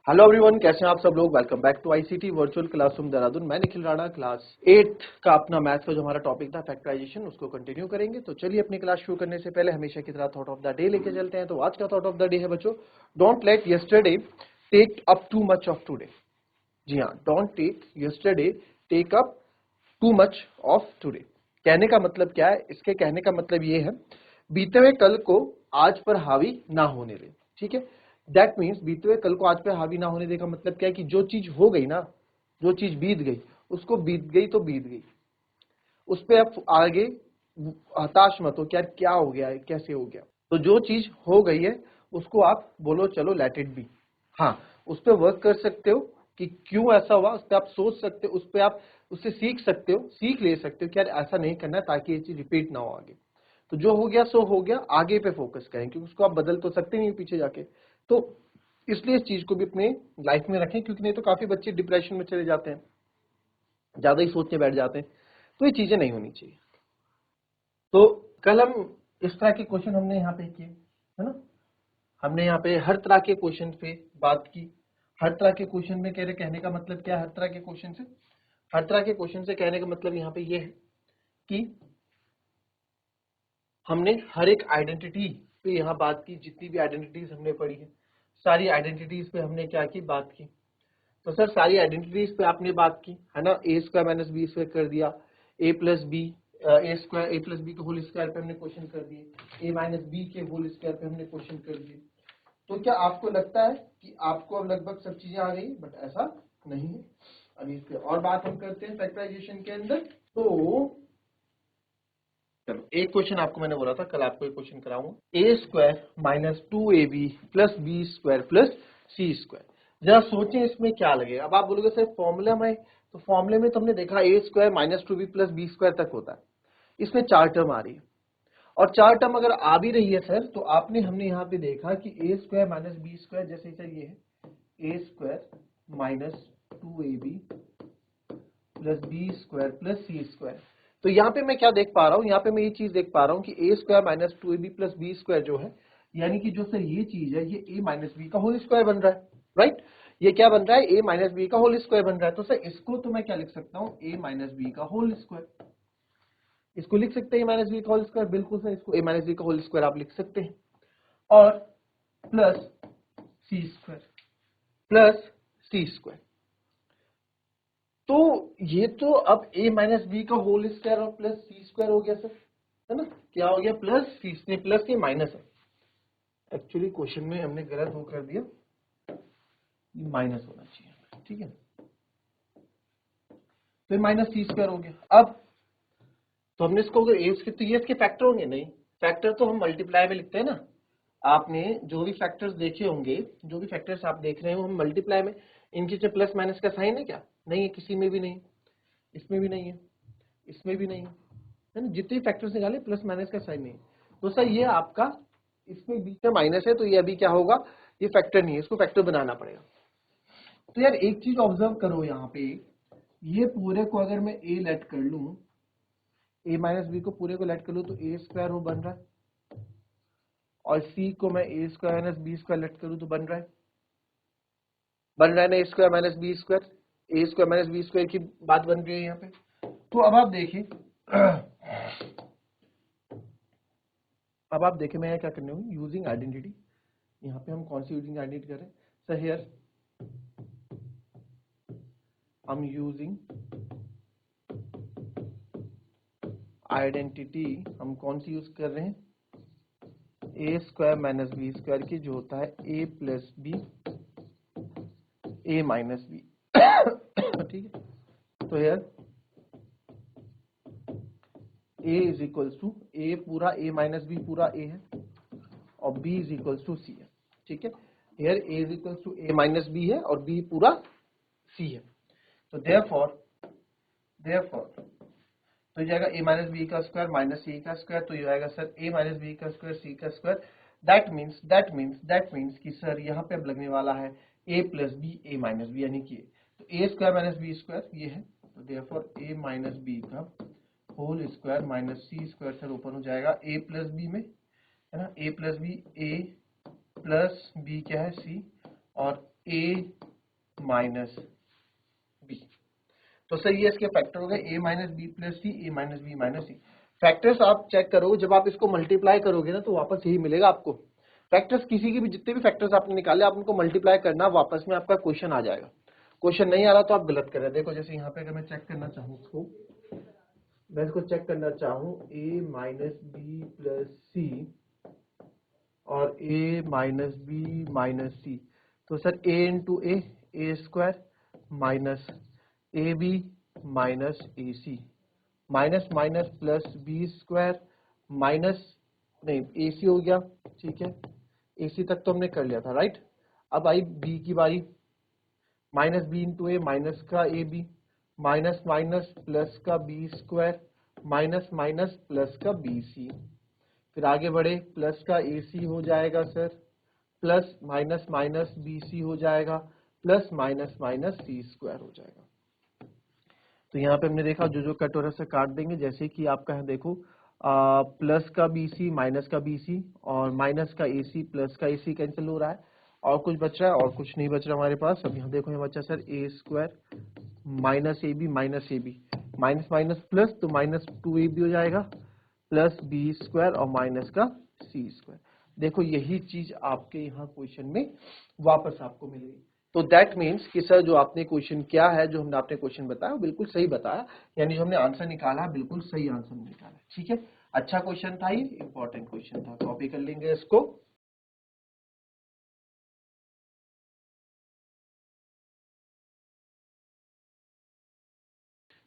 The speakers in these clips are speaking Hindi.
हेलो एवरीवन, कैसे हैं आप सब लोग। Welcome back to ICT virtual classroom Dehradun. मैं निखिल राणा, क्लास 8 का अपना मैथ का जो हमारा टॉपिक था फैक्टराइजेशन, उसको कंटिन्यू करेंगे। तो चलिए अपनी क्लास शुरू करने से पहले हमेशा की तरह थॉट ऑफ द डे लेके चलते हैं। तो आज का थॉट ऑफ द डे है बच्चों, don't let yesterday take up too much of today. जी हाँ, don't take yesterday take up too much of today. कहने का मतलब क्या है? इसके कहने का मतलब ये है, बीते हुए कल को आज पर हावी ना होने दे। ठीक है, दैट मीन्स बीते हुए कल को आज पर हावी ना होने दे का मतलब क्या है कि जो चीज हो गई ना, जो चीज बीत गई, उसको बीत गई तो बीत गई, उस पर अब आगे हताश मत हो कि यार क्या हो गया है, कैसे हो गया। तो जो चीज हो गई है उसको आप बोलो चलो लेट इट बी। हाँ, उस पर वर्क कर सकते हो कि क्यों ऐसा हुआ, उस पर आप सोच सकते हो, उस पर आप उससे सीख सकते हो, सीख ले सकते हो कि यार ऐसा नहीं करना ताकि ये चीज रिपीट ना हो आगे। तो जो हो गया सो हो गया, आगे पे फोकस करें क्योंकि उसको आप बदल तो सकते नहीं पीछे जाके। तो इसलिए इस चीज को भी अपने लाइफ में रखें, क्योंकि नहीं तो काफी बच्चे डिप्रेशन में चले जाते हैं, ज्यादा ही सोचने बैठ जाते हैं। तो ये चीजें नहीं होनी चाहिए। तो कल हम इस तरह के क्वेश्चन हमने यहाँ पे किए, है ना। हमने यहाँ पे हर तरह के क्वेश्चन पे बात की। हर तरह के क्वेश्चन में कह रहे, कहने का मतलब क्या है? हर तरह के क्वेश्चन से, हर तरह के क्वेश्चन से कहने का मतलब यहाँ पे ये है कि हमने हर एक आइडेंटिटी पे यहाँ बात की। जितनी भी आइडेंटिटीज हमने पढ़ी है, सारी आइडेंटिटीज पे हमने क्या की, बात की। तो सर सारी आइडेंटिटीज पे आपने बात की, है ना। A square minus B square कर दिया, ए प्लस बी, ए स्क्वायर ए प्लस बी के होल स्क्वायर पे हमने क्वेश्चन कर दिए, ए माइनस बी के होल स्क्वायर पे हमने क्वेश्चन कर दिए। तो क्या आपको लगता है कि आपको अब लगभग सब चीजें आ गई? बट ऐसा नहीं है। अभी इस पे और बात हम करते हैं फैक्टराइजेशन के अंदर। तो चलो, एक क्वेश्चन आपको मैंने बोला था कल आपको एक क्वेश्चन कराऊंगा, a square minus 2ab plus B square plus c square. जरा सोचें इसमें क्या लगेगा। अब आप बोलोगे सर फॉर्मूला में, तो फॉर्मूले में तो हमने देखा a square minus 2b plus B square तक होता है। इसमें 4 टर्म आ रही है, और 4 टर्म अगर आ भी रही है सर, तो हमने यहाँ पे देखा कि a square minus B square जैसे सर ये है, a square minus 2ab plus B square plus c square. तो यहाँ पे मैं क्या देख पा रहा हूँ? यहाँ पे मैं ये चीज देख पा रहा हूँ कि a square minus 2ab plus B square जो है, यानी कि जो सर ये चीज है, ये ए माइनस बी का होल स्क्वायर बन रहा है, राइट। ये क्या बन रहा है? ए माइनस बी का होल स्क्वायर बन रहा है। तो सर इसको तो मैं क्या लिख सकता हूँ? ए माइनस बी का होल स्क्वायर। इसको लिख सकते हैं ए माइनस बी का होल स्क्वायर। बिल्कुल सर, इसको ए माइनस बी का होल स्क्वायर आप लिख सकते हैं। और plus c square, plus c square. तो ये तो अब a माइनस बी का होल स्क्वायर और प्लस सी स्क्वायर हो गया सर, है ना। क्या हो गया? प्लस सी, इसमें प्लस ये माइनस है। एक्चुअली क्वेश्चन में हमने गलत वो कर दिया, ये माइनस होना चाहिए, ठीक है। तो माइनस सी स्क्वायर हो गया। अब तो हमने इसको अगर ए तो ये इसके फैक्टर होंगे? नहीं, फैक्टर तो हम मल्टीप्लाई में लिखते हैं ना। आपने जो भी फैक्टर्स देखे होंगे, जो भी फैक्टर्स आप देख रहे हो, हम मल्टीप्लाई में, इनके जो प्लस माइनस का साइन है क्या? नहीं है, किसी में भी नहीं, इसमें भी नहीं है, इसमें भी नहीं है ना। जितने फैक्टर्स निकाले प्लस माइनस का साइन नहीं है। तो सर ये आपका इसमें बीच में माइनस है, तो ये अभी क्या होगा? ये फैक्टर नहीं है, इसको फैक्टर बनाना पड़ेगा। तो यार एक चीज ऑब्जर्व करो यहाँ पे, ये पूरे को अगर मैं ए लेट कर लूं, ए माइनस बी को पूरे को लेट कर लूं, तो ए स्क्वायर वो बन रहा है, और सी को मैं A square minus B square let करूं तो बन रहा है, ना A square minus B square. A square minus B square की बात बन रही है यहाँ पे। तो अब आप देखें मैं क्या करने हूँ, यूजिंग आइडेंटिटी। यहाँ पे हम कौन सी यूजिंग आइडेंटिटी कर रहे हैं? सर हियर हम यूजिंग आइडेंटिटी, हम कौन सी यूज कर रहे हैं? A square minus B square की, जो होता है ए प्लस बी, ए माइनस बी। ठीक है। तो here a is equals to, a पूरा ए माइनस बी पूरा ए है, और b is equals to c है, ठीक है। Here a is equals to a minus b है और b पूरा c है। तो देयरफॉर तो जाएगा a माइनस बी का स्क्वायर माइनस सी का स्क्वायर, तो ये आएगा सर a माइनस बी का स्क्वायर सी का स्क्वायर। दैट मीन्स कि सर यहाँ पे अब लगने वाला है a plus B A minus B, यानी कि तो a square minus B square ये है। तो देयरफॉर a माइनस बी का होल स्क्वायर माइनस सी स्क्वायर सर ओपन हो जाएगा a प्लस बी में, है ना। a plus B, A plus B क्या है? सी, और ए माइनस बी। तो सर ये इसके फैक्टर हो गए, A minus B plus C, A minus B minus C. Factors आप चेक करोगे, जब आप इसको मल्टीप्लाई करोगे ना तो वापस यही मिलेगा आपको। फैक्टर्स किसी की भी, जितने भी फैक्टर्स आपने निकाले आप उनको मल्टीप्लाई करना, वापस में आपका क्वेश्चन आ जाएगा। क्वेश्चन नहीं आ रहा तो आप गलत कर रहे हैं। देखो जैसे यहाँ पे अगर मैं चेक करना चाहूँ इसको, मैं इसको चेक करना चाहूँ A minus B plus C और ए माइनस बी माइनस सी, तो sir A into A square minus A B minus A C, minus minus plus B square minus, नहीं ए सी हो गया, ठीक है, ए सी तक तो हमने कर लिया था, राइट। अब आई बी की बारी, minus b into a minus का a B, minus minus plus का b square minus minus plus का बी सी। फिर आगे बढ़े, प्लस का ए सी हो जाएगा sir, plus minus minus b c हो जाएगा, प्लस माइनस माइनस सी स्क्वायर हो जाएगा। तो यहाँ पे हमने देखा जो जो कटोरा से काट देंगे, जैसे कि आपका है देखो प्लस का बी सी माइनस का बी सी और माइनस का ए सी प्लस का ए सी कैंसिल हो रहा है, और कुछ बच रहा है और कुछ नहीं बच रहा हमारे पास। अब यहाँ देखो ये बचा sir A square minus A B minus A B, minus minus plus तो माइनस टू ए बी हो जाएगा, प्लस बी स्क्वायर और माइनस का सी स्क्वायर। देखो यही चीज आपके यहाँ क्वेश्चन में वापस आपको मिल गई। तो दैट मीन्स कि सर जो आपने क्वेश्चन किया है, जो हमने आपने क्वेश्चन बताया वो बिल्कुल सही बताया, यानी जो हमने आंसर निकाला बिल्कुल सही आंसर निकाला, ठीक है। अच्छा क्वेश्चन था, ये इंपॉर्टेंट क्वेश्चन था, कॉपी कर लेंगे इसको।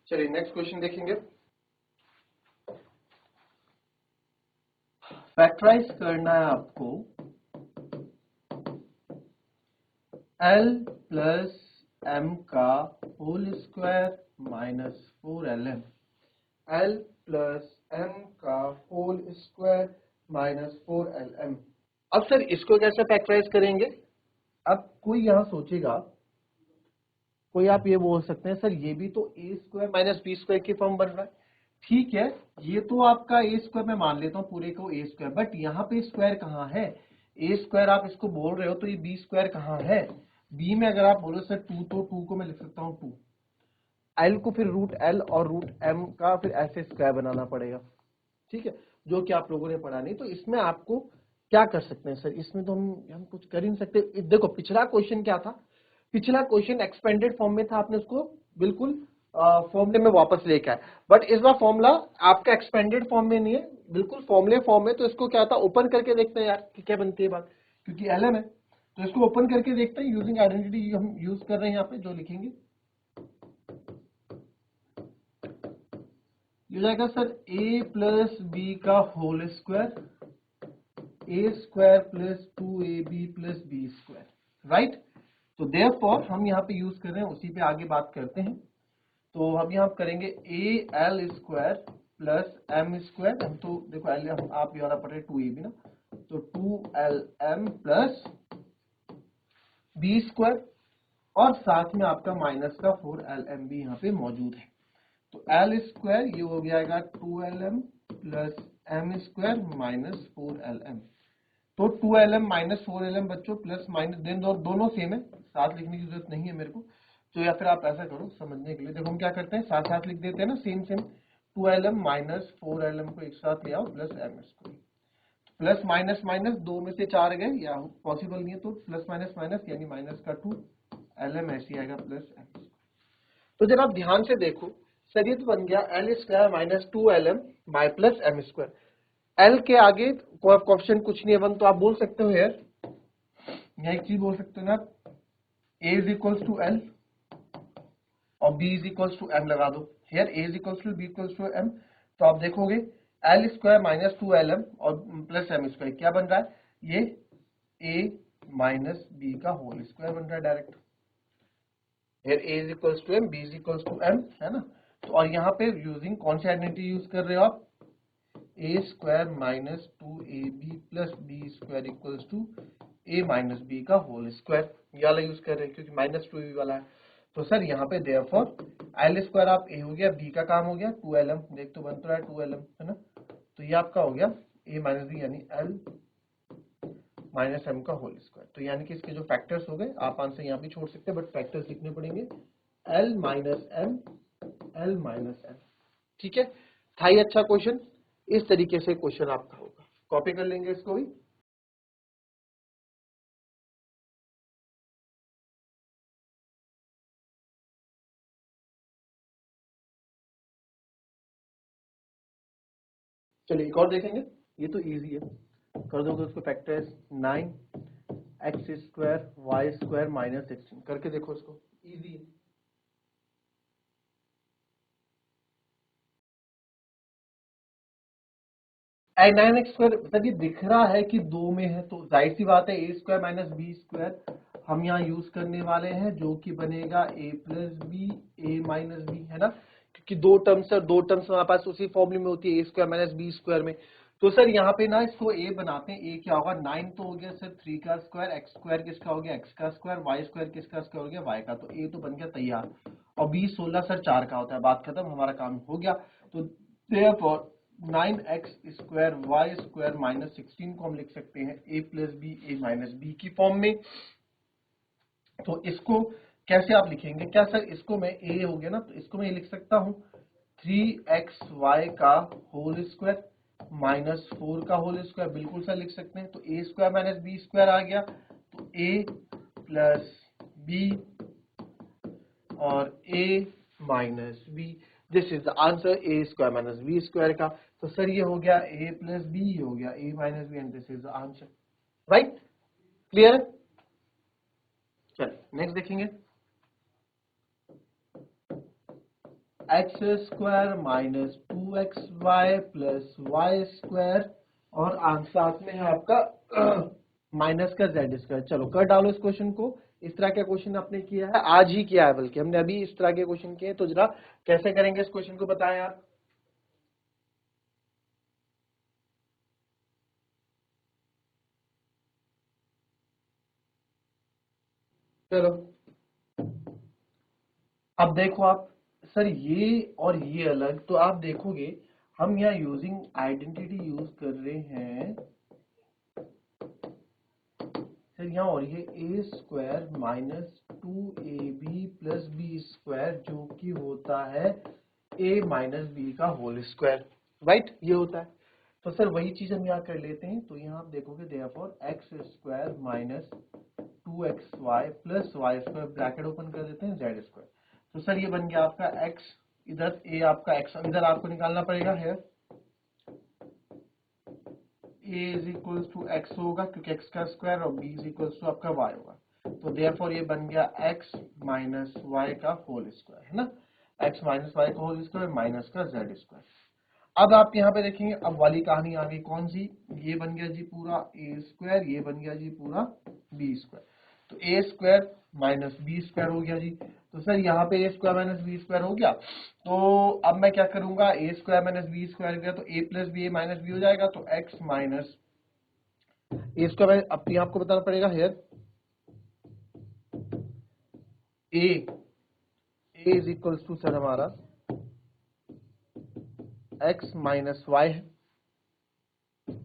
चलिए नेक्स्ट क्वेश्चन देखेंगे। फैक्टराइज करना है आपको L प्लस m का whole square minus 4lm, L plus m का होल स्क्वायर माइनस 4lm। अब सर इसको कैसे फैक्टराइज करेंगे? अब कोई यहाँ सोचेगा, कोई आप ये बोल सकते हैं सर ये भी तो ए स्क्वायर माइनस बी स्क्वायर की फॉर्म बन रहा है, ठीक है, ये तो आपका ए स्क्वायर मैं मान लेता हूँ पूरे को ए स्क्वायर, बट यहाँ पे स्क्वायर कहाँ है? ए स्क्वायर आप इसको बोल रहे हो तो ये बी स्क्वायर कहाँ है? बी में अगर आप बोलो सर टू, तो टू को मैं लिख सकता हूँ टू, एल को फिर रूट एल और रूट एम का फिर ऐसे स्क्वायर बनाना पड़ेगा, ठीक है, जो कि आप लोगों ने पढ़ा नहीं। तो इसमें आपको क्या कर सकते हैं सर, इसमें तो हम कुछ कर ही नहीं सकते। देखो पिछला क्वेश्चन क्या था, पिछला क्वेश्चन एक्सपेंडेड फॉर्म में था, आपने उसको बिल्कुल फॉर्मूले में वापस लेके आए, बट इस बार फॉर्मूला आपका एक्सपेंडेड फॉर्म में नहीं है, बिल्कुल फॉर्मूले फॉर्म में। तो इसको क्या था, ओपन करके देखते हैं यार कि क्या बनती है बात, क्योंकि एलएम है तो इसको ओपन करके देखते हैं। यूजिंग आइडेंटिटी हम यूज कर रहे हैं यहाँ पे, जो लिखेंगे ये जाएगा सर ए प्लस बी का whole square, A square plus two A B plus B square, right. तो देयरफॉर हम यहाँ पे यूज कर रहे हैं, उसी पे आगे बात करते हैं। तो हम यहाँ करेंगे A L square plus M square, हम तो देखो एल हम आप यहाँ पढ़ रहे टू ए बी ना, तो two L M plus B square, और साथ में आपका माइनस का फोर एल एम भी यहाँ पे मौजूद है। तो एल स्क्वायर ये हो जाएगा two L M plus M square minus four L M. तो 2lm माइनस 4lm बच्चों, प्लस माइनस देन दोनों सेम है, साथ लिखने की जरूरत नहीं है मेरे को। तो या फिर आप ऐसा करो समझने के लिए, देखो हम क्या करते हैं साथ साथ लिख देते हैं ना, same same. 2lm minus 4lm को एक साथ ले आओ plus M square, plus minus minus दो में से चार गए, या पॉसिबल नहीं है तो प्लस माइनस माइनस यानी माइनस का 2lm ऐसे आएगा प्लस एम। तो जब आप ध्यान से देखो सर ये तो बन गया L square minus 2lm by plus M square. L के आगे कोएफिशिएंट कुछ नहीं है वन, तो आप बोल सकते हो यार, यहाँ एक चीज बोल सकते हो ना, A is equals to L और B is equals to M लगा दो, here A is equals to B equals to M. तो आप देखोगे L square minus two L M और प्लस एम स्क्वायर क्या बन रहा है, ये ए माइनस बी का होल स्क्वायर बन रहा है direct. Here A is equals to M, B is equals to M, है ना। तो और यहाँ पे यूजिंग कौन सी आइडेंटिटी यूज कर रहे हो आप, a square minus two A B plus B square equals to a minus B का होल स्क्वायर, ये वाला यूज कर रहे हैं क्योंकि माइनस टू ए बी वाला है। तो सर यहाँ पे देयरफॉर एल स्क्वायर आप ए हो गया, बी का काम हो गया टू एल एम, देख तो बन तो रहा है टू एल एम, है ना। तो ये आपका हो गया ए माइनस बी यानी एल माइनस एम का होल स्क्वायर। तो यानी कि इसके जो फैक्टर्स हो गए, आप आंसर यहाँ भी छोड़ सकते हैं बट फैक्टर्स लिखने पड़ेंगे, L minus M, L minus M. ठीक है, था ही अच्छा क्वेश्चन। इस तरीके से क्वेश्चन आपका होगा, कॉपी कर लेंगे इसको भी। चलिए एक और देखेंगे, ये तो इजी है, कर दोगे उसको factors, 9 X square Y square minus 16, करके देखो उसको, इजी है। 9x स्क्वायर मतलब ये दिख रहा है कि दो में है, तो जाहिर सी बात है a square minus B square हम यहाँ यूज करने वाले हैं, जो कि बनेगा ए प्लस बी, ए माइनस बी, है ना, क्योंकि दो टर्म्स है, दो टर्म्स हमारे पास उसी फॉर्मूले में होती है, a square minus B square में। तो सर यहाँ पे ना इसको ए बनाते हैं, ए क्या होगा, 9 तो हो गया सर 3 का स्क्वायर, एक्स स्क्वायर किसका हो गया, एक्स का स्क्वायर, वाई स्क्वायर किसका स्क्वायर हो गया, वाई का, तो ए तो बन गया तैयार। और बी 16 सर 4 का होता है, बात खत्म, हमारा काम हो गया। तो therefore 9x square Y square minus 16 को हम लिख सकते हैं A plus B, A minus B की फॉर्म में। तो इसको कैसे आप लिखेंगे, क्या सर इसको मैं ए हो गया ना, तो इसको मैं ये लिख सकता हूँ 3xy का होल स्क्वायर माइनस 4 का होल स्क्वायर, बिल्कुल सर लिख सकते हैं। तो ए स्क्वायर माइनस बी स्क्वायर आ गया, तो ए प्लस बी और ए minus b, this is the answer, a square minus B square का। तो सर ये हो गया ए प्लस बी, हो गया a minus b, and this is the answer, right, clear. चलिए नेक्स्ट देखेंगे, x square minus 2xy plus Y square, और आंसर साथ में है आपका माइनस का जेड स्क्वायर। चलो कर डालो इस क्वेश्चन को, इस तरह का क्वेश्चन आपने किया है, आज ही किया है, बल्कि हमने अभी इस तरह के क्वेश्चन किए हैं, तो जरा कैसे करेंगे इस क्वेश्चन को बताएं आप। चलो अब देखो आप, सर ये और ये अलग, तो आप देखोगे हम यहाँ यूजिंग आइडेंटिटी यूज कर रहे हैं सर यहाँ, और ये a square minus 2ab plus B square, जो कि होता है ए माइनस बी का होल स्क्वायर, राइट, ये होता है। तो सर वही चीज हम यहाँ कर लेते हैं, तो यहाँ आप देखोगे therefore X square minus 2xy plus Y square, bracket open कर देते हैं, जेड स्क्वायर। तो सर ये बन गया आपका x, इधर a आपका x, इधर आपको निकालना पड़ेगा है a is equals to x होगा, क्योंकि x का स्क्वायर, और b इज इक्वल्स टू आपका y होगा। तो देयरफॉर ये बन गया x माइनस वाई का होल स्क्वायर, है ना, x माइनस वाई का होल स्क्वायर माइनस का जेड स्क्वायर। अब आप यहाँ पे देखेंगे, अब वाली कहानी आ गई कौन सी, ये बन गया जी पूरा ए स्क्वायर, ये बन गया जी पूरा बी स्क्वायर। तो ए स्क्वायर माइनस बी स्क्वायर हो गया जी। तो सर यहाँ पे ए स्क्वायर माइनस बी स्क्वायर हो गया, तो अब मैं क्या करूंगा, ए स्क्वायर माइनस बी स्क्वायर गया, तो a plus B, A minus B हो जाएगा, तो एक्स माइनस ए स्क्वायर, अब यहाँ आपको बताना पड़ेगा here A is equals to sir हमारा एक्स माइनस वाई है,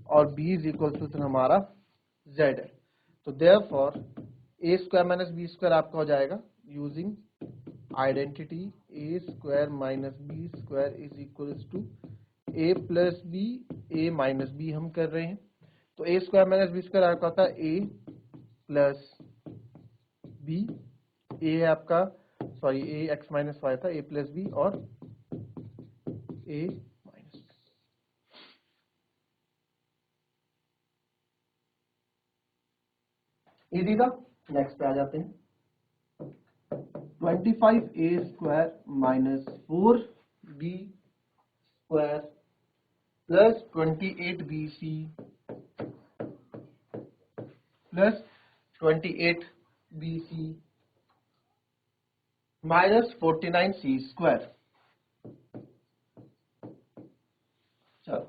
और b is equal to sir हमारा z है। तो therefore A square minus B square आपका हो जाएगा using identity A square minus B square is equal to A plus B, A minus B हम कर रहे हैं। तो ए स्क्वायर माइनस बी स्क्वायर आपका होता है ए प्लस बी, ए है आपका, सॉरी ए एक्स माइनस वाई था, ए प्लस बी और ए माइनस। इजी था। नेक्स्ट पे आ जाते हैं, 25a square minus 4b square plus 28bc plus 28bc minus 49c square. चलो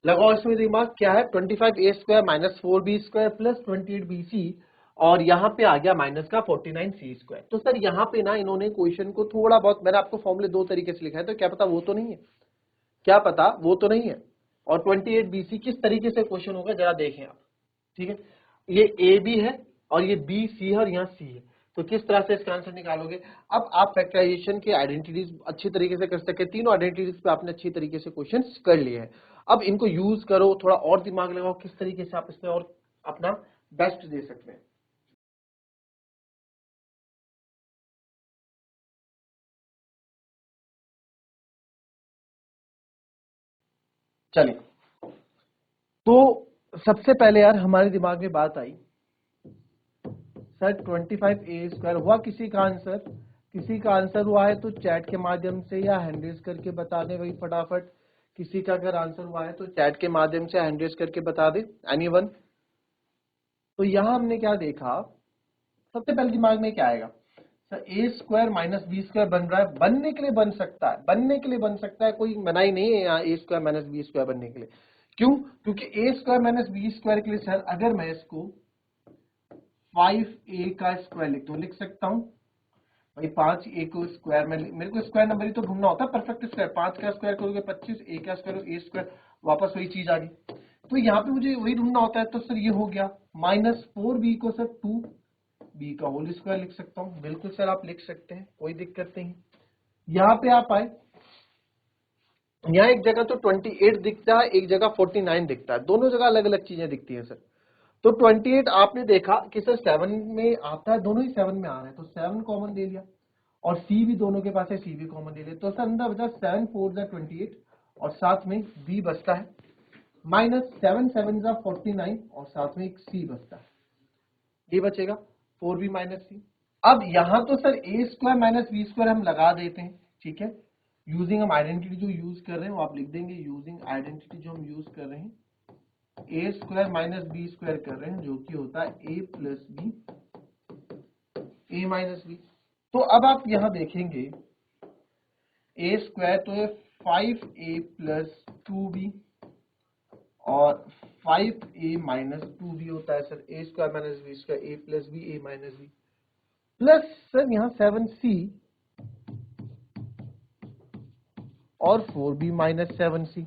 लगाओ इसमें दिमाग, क्या है 25a square minus 4b square plus 28bc, और यहाँ पे आ गया माइनस का 49c स्क्वायर। तो सर यहाँ पे ना इन्होंने क्वेश्चन को थोड़ा बहुत, मैंने आपको फॉर्मूले दो तरीके से लिखा है, तो क्या पता वो तो नहीं है, क्या पता वो तो नहीं है। और 28bc किस तरीके से क्वेश्चन होगा जरा देखें आप, ठीक है। ये ए बी है और ये बी सी है और यहाँ सी है। तो किस तरह से इसका आंसर निकालोगे? अब आप फैक्टराइजेशन के आइडेंटिटीज अच्छी तरीके से कर सके, तीनों आइडेंटिटीज पे आपने अच्छी तरीके से क्वेश्चंस कर लिए हैं। अब इनको यूज करो, थोड़ा और दिमाग लगाओ किस तरीके से आप इसमें और अपना बेस्ट दे सकते हैं। चलिए, तो सबसे पहले यार हमारे दिमाग में बात आई, सर 25a² हुआ किसी का आंसर? किसी का आंसर हुआ है तो चैट के माध्यम से या हैंड रेज करके बता दे भाई फटाफट। किसी का अगर आंसर हुआ है तो चैट के माध्यम से हैंड रेज करके बता दे, एनीवन। तो यहां हमने क्या देखा, सबसे पहले दिमाग में क्या आएगा, सर a² माइनस b² बन रहा है, बनने के लिए बन सकता है, बनने के लिए बन सकता है, कोई मनाही नहीं है यहाँ a² माइनस b² बनने के लिए। क्यों? क्योंकि a² माइनस b² के लिए सर अगर मैं इसको 5a का स्क्वायर लिख सकता हूं भाई। 5a को स्क्वायर में, मेरे को स्क्वायर नंबर ही तो ढूंढना होता है, परफेक्ट स्क्वायर। 5 का स्क्वायर करोगे 25, a का स्क्वायर a², वापस वही चीज आ गई। तो यहाँ पे मुझे वही ढूंढना होता है, तो सर ये हो गया माइनस 4b को सर 2b का होल स्क्वायर लिख सकता हूँ। बिल्कुल सर आप लिख सकते हैं, कोई दिक्कत नहीं। यहाँ पे आप आए, यहाँ एक जगह तो 28 दिखता है, एक जगह 49 दिखता है, दोनों जगह अलग अलग चीजें दिखती है सर। तो 28 आपने देखा कि सर 7 में आता है, दोनों ही 7 में आ रहे हैं, तो 7 कॉमन ले लिया, और सी भी दोनों के पास है, सी भी कॉमन ले लिया। तो सर अंदर बचा 7 4 28 और साथ में बी बचता है, माइनस 7 7 49 और साथ में एक सी बचता है, ये बचेगा 4b माइनस सी। अब यहां तो सर a² माइनस b² हम लगा देते हैं, ठीक है। यूजिंग हम आइडेंटिटी जो यूज कर रहे हैं वो आप लिख देंगे, यूजिंग आइडेंटिटी जो हम यूज कर रहे हैं a² माइनस b² कर रहे हैं, जो कि होता है a plus B, a minus B. तो अब आप यहां देखेंगे a² तो है 5a प्लस 2b और 5a माइनस 2b होता है sir, a² minus b², a plus B, a minus B, plus sir यहाँ 7c और 4b माइनस 7c।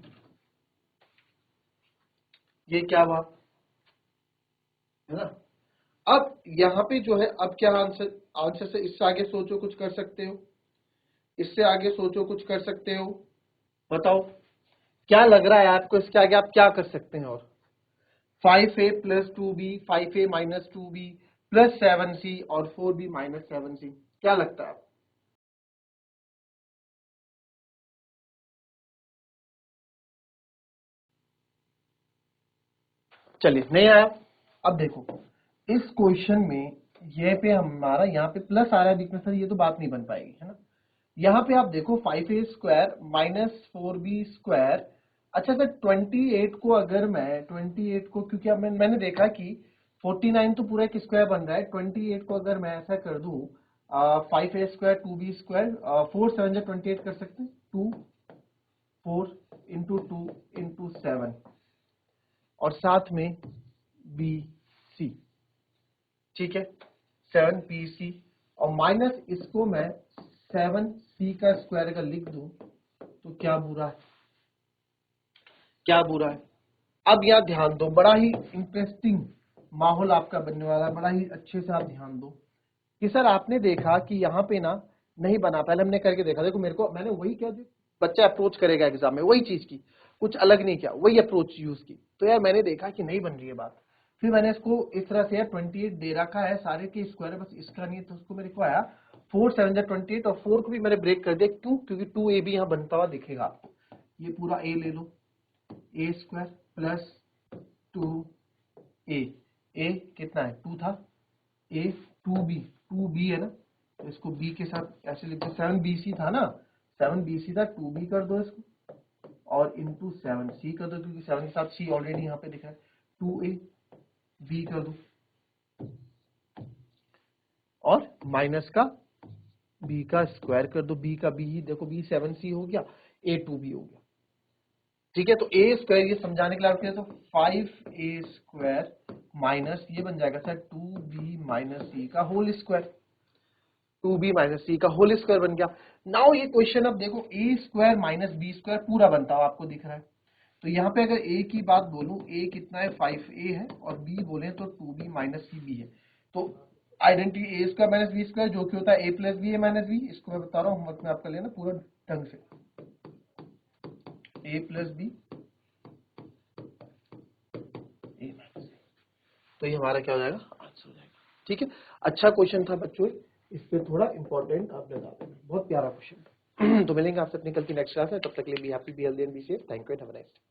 ये क्या हुआ है ना? अब यहाँ पे जो है, अब क्या आंसर, आंसर से इससे आगे सोचो कुछ कर सकते हो, इससे आगे सोचो कुछ कर सकते हो, बताओ क्या लग रहा है आपको, इसके आगे आप क्या कर सकते हैं? और 5a plus 2b, 5a minus 2b plus 7c और 4b माइनस 7c, क्या लगता है? चलिए नहीं आया। अब देखो इस क्वेश्चन में ये पे हमारा यहाँ पे प्लस आ रहा है बीच में, सर ये तो बात नहीं बन पाएगी, है ना। यहाँ पे आप देखो 5a² माइनस 4b²। अच्छा सर 28 को अगर मैं 28 को, क्योंकि अब मैंने देखा कि 49 तो पूरा एक स्क्वायर बन रहा है, 28 को अगर मैं ऐसा कर दूं 5a² 2b², 4 7 28 कर सकते हैं, 2 4 इंटू 2 इंटू 7 और साथ में बी सी, ठीक है 7bc, और माइनस इसको मैं 7c का स्क्वायर अगर लिख दूं तो क्या बुरा है? क्या बुरा है? अब यहां ध्यान दो, बड़ा ही इंटरेस्टिंग माहौल आपका बनने वाला है, बड़ा ही अच्छे से आप ध्यान दो कि सर आपने देखा कि यहाँ पे ना नहीं बना, पहले हमने करके देखा, देखो मेरे को, मैंने वही क्या जो बच्चा अप्रोच करेगा एग्जाम में वही चीज की, कुछ अलग नहीं किया, वही अप्रोच यूज की। तो यार मैंने देखा कि नहीं बन रही है बात, फिर मैंने इसको इस तरह से, यार 28 दे रखा है, सारे के स्क्वायर है, बस इसका नहीं है, तो उसको मेरे को आया 4 7 28 और 4 को भी मैंने ब्रेक कर दिया। क्यों? क्योंकि 2a भी यहाँ बनता हुआ दिखेगा आपको। ये पूरा a ले लो, a² प्लस 2a, a कितना है 2 था, a 2b है ना, तो इसको b के साथ ऐसे लिख दो, 7bc था ना, 7bc था, 2b कर दो इसको और इंटू 7c कर दो, क्योंकि 7 के साथ c ऑलरेडी यहाँ पे दिखा है, 2a b कर दो और माइनस का b का स्क्वायर कर दो, b का b ही देखो, b 7c हो गया, a 2b हो गया, ठीक है। तो a² ये समझाने के लिए आपके तो 5a² माइनस ये बन जाएगा सर 2b माइनस c का whole square, 2b minus c का होल स्क्वायर बन गया। नाउ ये क्वेश्चन अब देखो a² माइनस b² पूरा बनता हुआ आपको दिख रहा है, तो यहाँ पे अगर a की बात बोलूं, a कितना है 5a है, और b बोले तो 2b माइनस b है। तो identity a square minus B square जो कि होता है a plus B A minus B, इसको मैं बता रहा हूँ होमवर्क में आपका लेना पूरा ढंग से, a plus B A minus B. तो ये हमारा क्या हो जाएगा, आंसर हो जाएगा। ठीक है, अच्छा क्वेश्चन था बच्चों, इस पे थोड़ा इंपॉर्टेंट आप लगा देना, बहुत प्यारा क्वेश्चन था। तो मिलेंगे आपसे अपनी कल की नेक्स्ट क्लास में, तब तक के लिए be happy, be healthy and be safe. Thank you and have a nice day.